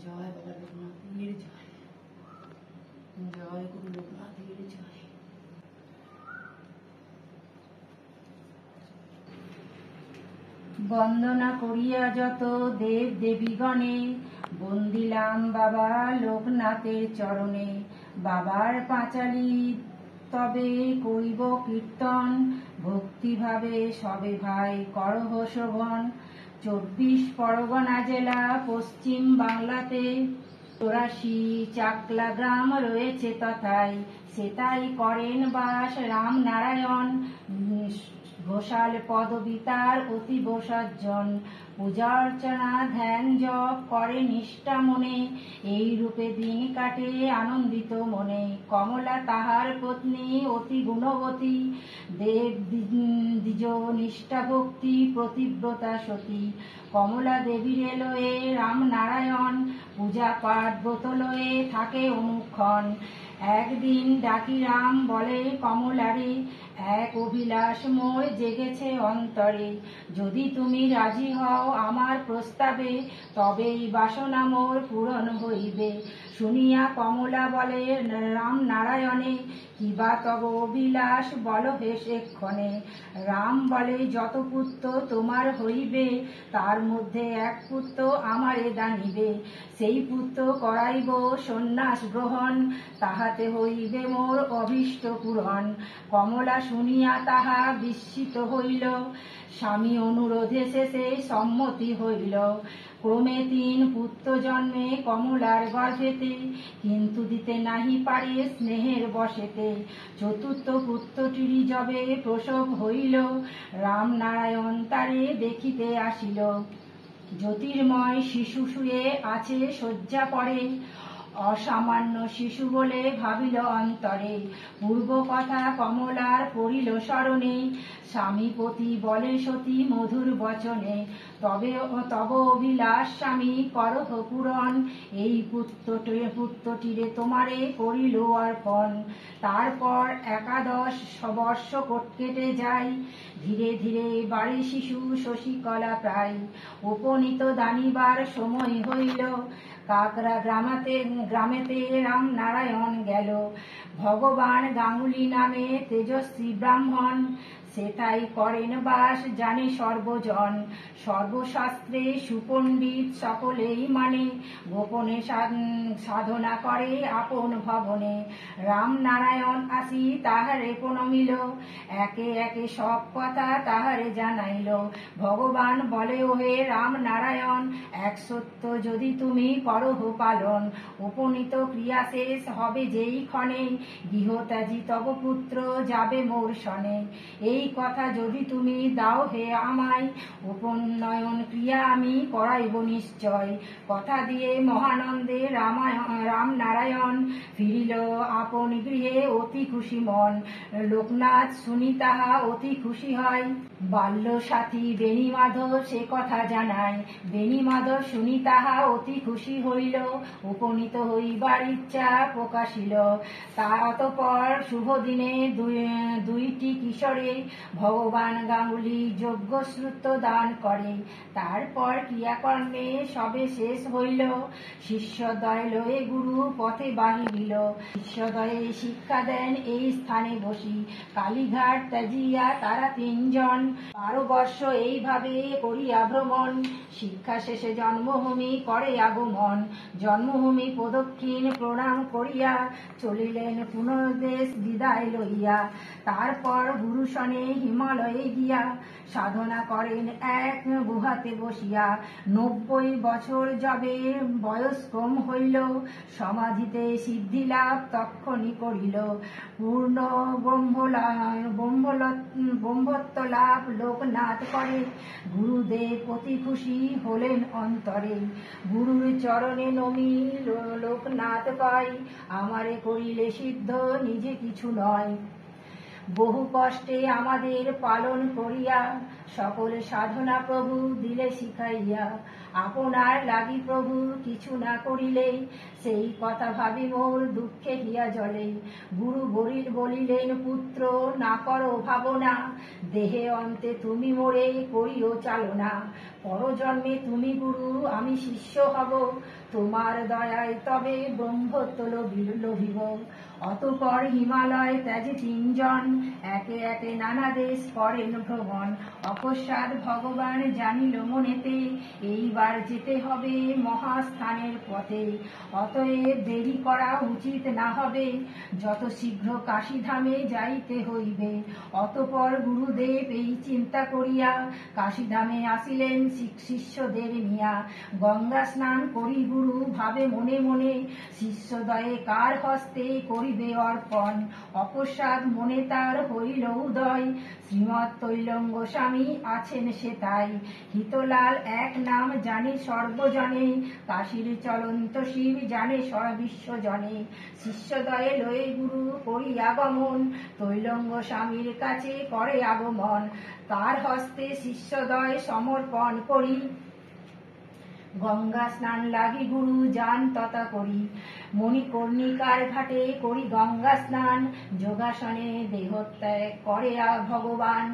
জয় বাবা লোকনাথের জয়, জয় গুরু লোকনাথের জয়। বন্দনা করিয়া যত দেব দেবীগণে, বন্দিলাম বাবা লোকনাথের চরণে। বাবার পাঁচালী তবে করিব কীর্তন, ভক্তিভাবে সবে ভাই করহ শোভন। 24 পরগনা জেলা পশ্চিম বাংলাতে 84 চাকলা গ্রাম রয়েছে তথায়, সেটাই করেন বাস রামনারায়ণ। ঘোষাল পদবী তার অতীব সজ্জন, পূজা অর্চনা ধ্যান জপ করে নিষ্ঠা মনে। এই রূপে দিন কাটে আনন্দিত মনে। কমলা তাহার পত্নী অতি গুণবতী, দেব দ্বিজ নিষ্ঠা ভক্তি প্রতিব্রতা সতী। কমলা দেবীর লয়ে রামনারায়ণ, পূজা পাঠ ব্রত লয়ে থাকে অনুক্ষণ। একদিন ডাকি রাম বলে কমলারে, এক অভিলাষ মোর জেগেছে অন্তরে। যদি তুমি রাজি হও আমার প্রস্তাবে, তবেই বাসনা মোর পূরণ হইবে। শুনিয়া কমলা বলে রামনারায়ণে, কিবা তব অভিলাষ বল হেস এক্ষণে। রাম বলে, যত পুত্র তোমার হইবে, তার মধ্যে এক পুত্র আমারে দানিবে। সেই পুত্র করাইব সন্ন্যাস গ্রহণ, তাহাতে হইবে মোর অভীষ্ট পূরণ। কমলা শুনিয়া তাহা বিস্মিত হইল, স্বামী অনুরোধে শেষে সম্মতি হইল। ক্রমে 3 পুত্র জন্মে কমলার গর্ভেতে, কিন্তু দিতে নাহি পারে স্নেহের বশেতে। 4র্থ পুত্রটির যবে প্রসব হইল, রামনারায়ণ তারে দেখিতে আসিল। জ্যোতির্ময় শিশু শুয়ে আছে শয্যা পরে, অসামান্য শিশু বলে ভাবিল অন্তরে। পূর্ব কথা কমলার পড়িল স্মরণে, স্বামীপতি বলে সতী মধুর বচনে। তব অভিলাষ স্বামী করহ পূরণ, এই পুত্রটিরে তোমারে করিল অর্পণ। তারপর 11 বর্ষ কেটে যায়, ধীরে ধীরে বাড়ে শিশু শশীকলা প্রায়। উপনীত দানিবার সময় হইল, কাকরা গ্রামেতে রামনারায়ণ গেল। ভগবান গাঙ্গুলি নামে তেজস্বী ব্রাহ্মণ, সেটাই করেন বাস জানে সর্বজন। সর্বশাস্ত্রে সুপণ্ডিত সকলেই মানে, গোপনে সাধনা করে আপন ভবনে। রামনারায়ণ আসি তাহারে প্রণমিল, একে একে সব কথা তাহারে জানাইল। ভগবান বলে, ওহে রামনারায়ণ, এক সত্য যদি তুমি করহ পালন, উপনীত ক্রিয়া শেষ হবে যেই ক্ষণে, গৃহত্যাজি তব পুত্র যাবে মোর শনে। এই কথা যদি তুমি দাও হে আমায়, উপনয়ন ক্রিয়া আমি করাইব নিশ্চয়। কথা দিয়ে মহানন্দে রামনারায়ণ ফিরিল আপন গৃহে অতি খুশি মন। লোকনাথ শুনি তাহা অতি খুশি হয়, বাল্য সাথী বেণীমাধব সে কথা জানায়। বেণীমাধব শুনি তাহা অতি খুশি হইল, উপনীত হইবার ইচ্ছা প্রকাশিল। তা অতঃপর শুভ দিনে 2টি কিশোরে ভগবান গাঙ্গুলি যজ্ঞশ্রুত দান করে। তারপর ক্রিয়াকর্মে সবে শেষ হইল, শিষ্যদ্বয় লয়ে গুরু পথে বাহিরিল। শিষ্যদ্বয়ে শিক্ষা দেন এই স্থানে বসি, কালীঘাট ত্যাজিয়া তারা 3 জন। 12 বর্ষ এইভাবে করিয়া ভ্রমণ, শিক্ষা শেষে জন্মভূমি করে আগমন। জন্মভূমি প্রদক্ষিণ প্রণাম করিয়া, চলিলেন পুনর্দেশ বিদায় লইয়া। তারপর গুরু সনে হিমালয়ে গিয়া, সাধনা করেন এক গুহাতে বসিয়া। 90 বছর যবে বয়স্কম হইল, সমাধিতে সিদ্ধি লাভ তক্ষণি করিল। পূর্ণ ব্রহ্মত্ব লাভ লোকনাথ করে, গুরুদেব অতি খুশি হলেন অন্তরে। গুরুর চরণে নমি লোকনাথ কয়, আমারে করিলে সিদ্ধ নিজে কিছু নয়। বহু কষ্টে আমাদের পালন করিয়া, সকল সাধনা প্রভু দিলে শিখাইয়া, আপনার লাগি প্রভু কিছু না করিলে, সেই কথা ভাবি মোর দুঃখে হিয়া জলে। গুরু বলিলেন পুত্র না করো ভাবনা, দেহে অন্তে তুমি মোরে করিও চালনা। পরজন্মে তুমি গুরু আমি শিষ্য হব, তোমার দয়ায় তবে ব্রহ্মত্ব লভিব। অতঃপর হিমালয় ত্যাজি তিনজন, একে একে নানা দেশ করেন ভ্রমণ। অকস্মাৎ ভগবান জানিল মনেতে, এইবার যেতে হবে মহাস্থানের পথে। অতএব দেরি করা উচিত না হবে, যত শীঘ্র কাশীধামে যাইতে হইবে। অতঃপর গুরুদেব এই চিন্তা করিয়া কাশীধামে আসিলেন শিষ্যদের নিয়া। গঙ্গা স্নান করি গুরু ভাবে মনে মনে, শিষ্যদয়ে কার হস্তে করিবে অর্পণ। অকস্মাৎ মনে তার হইল উদয়, শ্রীমৎ তৈলঙ্গ স্বামী আছেন সে তাই। হিতলাল এক নাম জানে সর্বজনে, কাশীর চলন্ত শিব জানে বিশ্বজনে। শিষ্যদয়ে লয়ে গুরু করি আগমন, তৈলঙ্গ স্বামীর কাছে করে আগমন। তার হস্তে শিষ্যদয় সমর্পণ করি, গঙ্গা স্নান লাগি গুরু যান তথা করি। মণিকর্ণিকার ঘাটে করি গঙ্গা স্নান, যোগাসনে দেহত্যাগ করে ভগবান।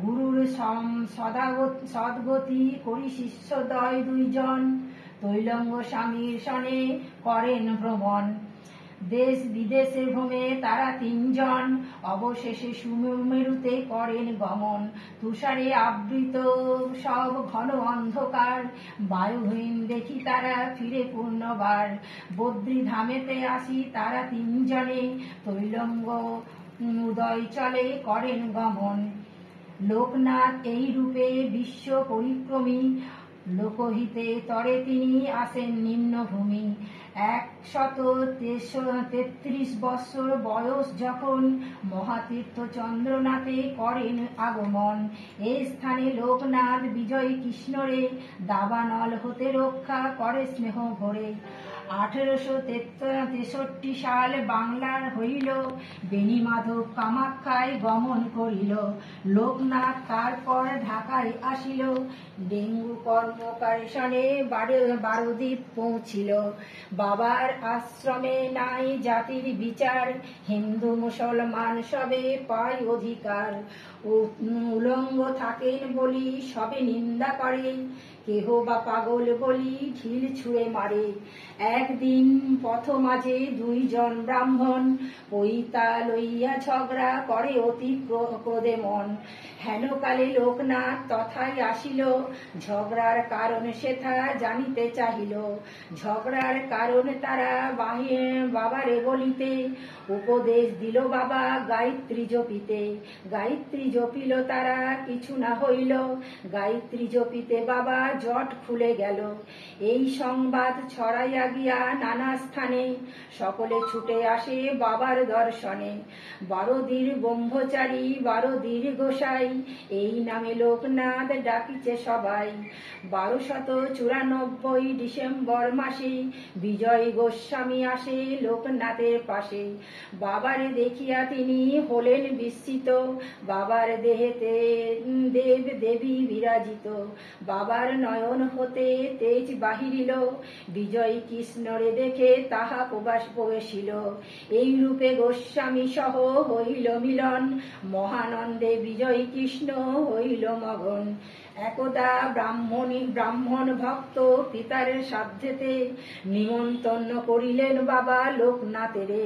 গুরুর সদ্গতি করি শিষ্যদয় দুইজন, তৈলঙ্গ স্বামীর সনে করেন ভ্রমণ। দেশ বিদেশে ভ্রমে তারা তিনজন, অবশেষে সুমেরুতে করেন গমন। তুষারে আবৃত সব ঘন অন্ধকার, বায়ুহীন দেখি তারা ফিরে পূর্ণবার। বদ্রী ধামেতে আসি তারা তিনজনে, তৈলঙ্গ উদয় চলে করেন গমন। লোকনাথ এই রূপে বিশ্ব পরিক্রমী, লোকহিতে তরে তিনি আসেন নিম্নভূমি। 133 বৎসর বয়স যখন, মহাতীর্থ চন্দ্রনাথে করেন আগমন। এই স্থানে লোকনাথ বিজয় কৃষ্ণরে, দাবানল হতে রক্ষা করে স্নেহ ভরে। 1863 সাল বাংলার হইল, বেণীমাধব কামাখ্যায় গমন করিল। লোকনাথ তারপর ঢাকায় আসিল, ডেঙ্গু কর্মকারীশনে বারোদ্বীপ পৌঁছিল। বাবার আশ্রমে নাই জাতির বিচার, হিন্দু মুসলমান সবে পায় অধিকার। উলঙ্গ থাকেন বলি সবে নিন্দা করে, কেহ বা পাগল বলি ঢিল ছুঁড়ে মারে। একদিন পথ মাঝে দুইজন ব্রাহ্মণ, পৈতা লইয়া ঝগড়া করে অতি ক্রোধে মন। হেনকালে লোকনাথ তথায় আসিল, ঝগড়ার কারণ সেথা জানিতে চাহিল। ঝগড়ার কারণ তারা বাবারে বলিতে, উপদেশ দিল বাবা গায়ত্রী জপিতে। গায়ত্রী জপিল তারা কিছু না হইল, গায়ত্রী জপিতে বাবা জট খুলে গেল। এই সংবাদ ছড়াইয়া গিয়া নানা স্থানে, সকলে ছুটে আসে বাবার দর্শনে। বারোদির ব্রহ্মচারী বারোদির গোসাই, এই নামে লোকনাথ ডাকিছে সবাই। 1294 ডিসেম্বর মাসে, বিজয় গোস্বামী আসে লোকনাথের পাশে। বাবারে দেখিয়া তিনি হলেন বিস্মিত, বাবার দেহেতে দেব দেবী বিরাজিত। বাবার নয়ন হতে তেজ বাহিরিল, বিজয় কৃষ্ণরে দেখে তাহা প্রবেশিল। এই রূপে গোস্বামী সহ হইল মিলন, মহানন্দে বিজয় কৃষ্ণ হইল মগন। একদা ব্রাহ্মণ ভক্ত পিতার সাধ্যেতে, নিমন্ত্রণ করিলেন বাবা লোকনাথেরে।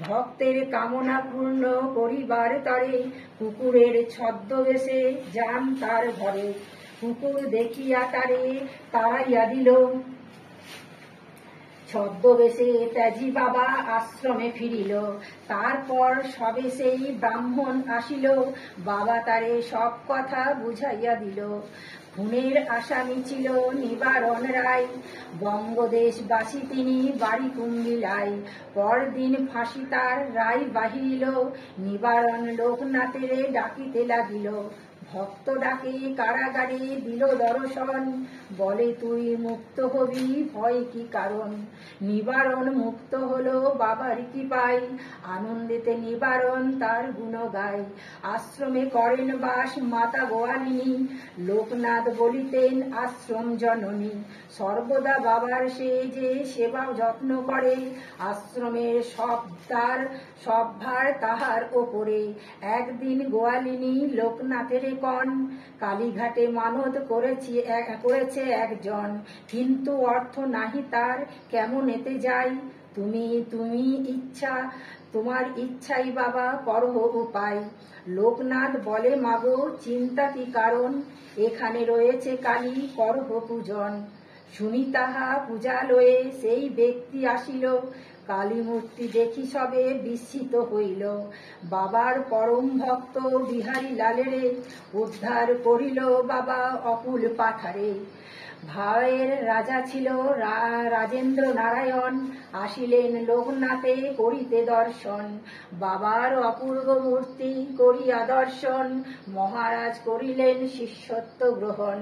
ভক্তের কামনা পূর্ণ করিবার তরে, কুকুরের ছদ্মবেশে যান তার ঘরে। কুকুর দেখিয়া তারে তাড়াইয়া দিল, ছদ্মবেশে ত্যাজি বাবা আশ্রমে ফিরিল। তারপর সবে সেই ব্রাহ্মণ আসিল, বাবা তারে সব কথা বুঝাইয়া দিল। খুনের আসামি ছিল নিবারণ রায়, বঙ্গদেশবাসী তিনি বাড়ি কুমিল্লায়। পরদিন ফাঁসি তার রায় বাহিরিল, নিবারণ লোকনাথেরে ডাকিতে লাগিল। ভক্ত ডাকে কারাগারে দিল দর্শন, বলে তুই মুক্ত হবি ভয় কি কারণ। নিবারণ মুক্ত হলো বাবার কৃপায়, আনন্দেতে নিবারণ তার গুণ গায়। আশ্রমে করেন বাস মাতা গোয়ালিনী, লোকনাথ বলিতেন আশ্রম জননী। সর্বদা বাবার সে যে সেবা যত্ন করে, আশ্রমের সব ভার তাহার ওপরে। একদিন গোয়ালিনী লোকনাথের কন, কালীঘাটে মানত করেছে একজন, কিন্তু অর্থ নাহি তার কেমন এতে যায়। তোমার ইচ্ছাই বাবা করহ উপায়। লোকনাথ বলে মাগো চিন্তা কি কারণ, এখানে রয়েছে কালী করহ পূজন। শুনি তাহা পূজা লয়ে সেই ব্যক্তি আসিল, কালী মূর্তি দেখি সবে বিস্মিত হইল। বাবার পরম ভক্ত বিহারী লালেরে উদ্ধার করিল বাবা অকুল পাথারে। ভাইয়ের রাজা ছিল রাজেন্দ্র নারায়ণ, আসিলেন লোকনাথে করিতে দর্শন। বাবার অপূর্ব মূর্তি করিয়া দর্শন, মহারাজ করিলেন শিষ্যত্ব গ্রহণ।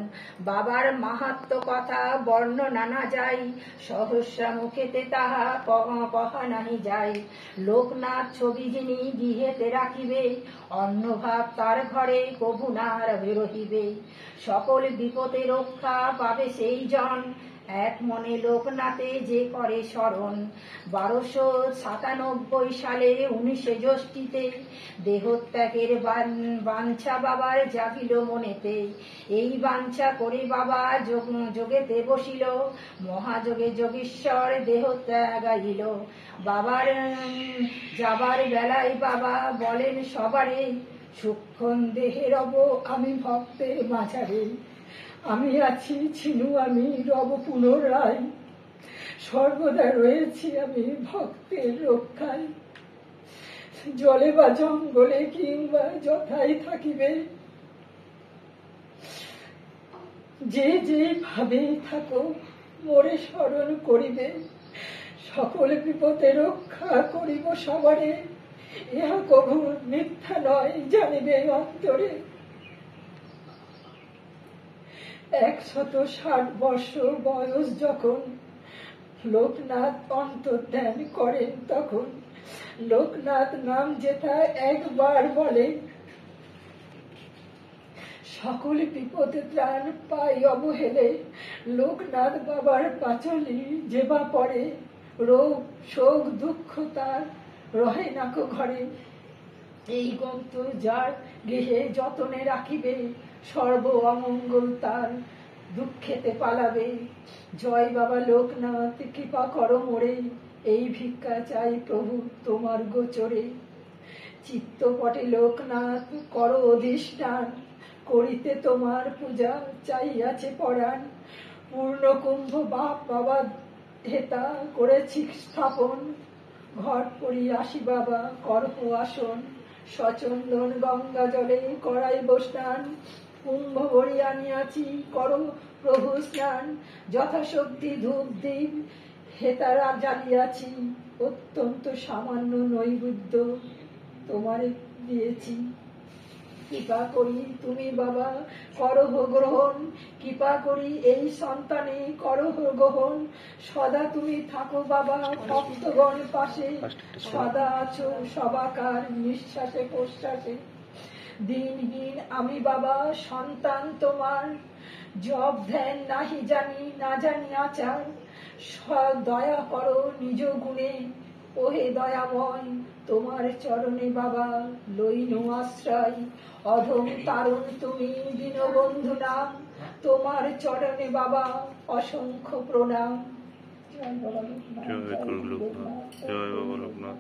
বাবার মাহাত্ম কথা বর্ণনা না যায়, সহস্রা মুখেতে তাহা কহা নাহি যায়। লোকনাথ ছবি যিনি গৃহেতে রাখিবে, অন্নভাব তার ঘরে কভু না রহিবে। সকল বিপদে রক্ষা পাবে সেই জন, এক মনে লোকনাথে যে করে স্মরণ। 1297 সালে 19 জ্যৈষ্ঠীতে দেহত্যাগের বাঞ্ছা বাবার জাগিল মনেতে। এই বাঞ্ছা করে বাবা যোগেতে বসিল, মহাযোগে যোগীশ্বর দেহত্যাগাইল। বাবার যাবার বেলায় বাবা বলেন সবারে, সূক্ষ্ম দেহে রব আমি ভক্তের মাঝারে। আমি আছি ছিনু আমি রব পুনরায়, সর্বদা রয়েছি আমি ভক্তের রক্ষায়। জলে বা জঙ্গলে কিংবা যথাই থাকিবে, যে যেভাবে থাকো মোরে স্মরণ করিবে। সকল বিপদে রক্ষা করিব সবারে, ইহা কভু মিথ্যা নয় জানিবে অন্তরে। 160 বর্ষ বয়স যখন লোকনাথ অন্তর্ধান করেন, তখন লোকনাথ নাম যেথা একবার বলে, সকল বিপদে ত্রাণ পাই অবহেলে। লোকনাথ বাবার পাঁচলি যেবা পড়ে, রোগ শোক দুঃখ তার রহে নাকো ঘরে। এই গ্রন্থ যার গৃহে যতনে রাখিবে, সর্ব অমঙ্গল তার দুঃখেতে পালাবে। জয় বাবা লোকনাথ কৃপা করো মোরে, এই ভিক্ষা চাই প্রভু তোমার গোচরে। চিত্তপটে লোকনাথ করো অধিষ্ঠান, করিতে তোমার পূজা চাইয়াছে পরাণ। পূর্ণ কুম্ভ বাবা হেতা করেছি স্থাপন, ঘট পড়ি আসি বাবা করহ আসন। সচন্দন গঙ্গা জলে করাইব স্নান, কুম্ভ ভরি আনিয়াছি করো প্রভু স্নান। যথাশক্তি ধূপ দ্বীপ হেতারা জ্বালিয়াছি, অত্যন্ত সামান্য নৈবেদ্য তোমারে দিয়েছি। কৃপা করি তুমি বাবা করহ গ্রহণ, কৃপা করি এই সন্তানে করহ গ্রহণ। সদা তুমি থাকো বাবা ভক্তগণ পাশে, সদা আছো সবাকার নিঃশ্বাসে প্রশ্বাসে। দিনহীন আমি বাবা সন্তান তোমার, জব ধ্যান নাহি জানি না জানি আচার। দয়া করো নিজ গুণে ওহে দয়াময়, তোমার চরণে বাবা লইনু আশ্রয়। অধম তারণ তুমি দীনবন্ধু নাম, তোমার চরণে বাবা অসংখ্য প্রণাম। জয় বাবা লোকনাথ, জয় বাবা লোকনাথ।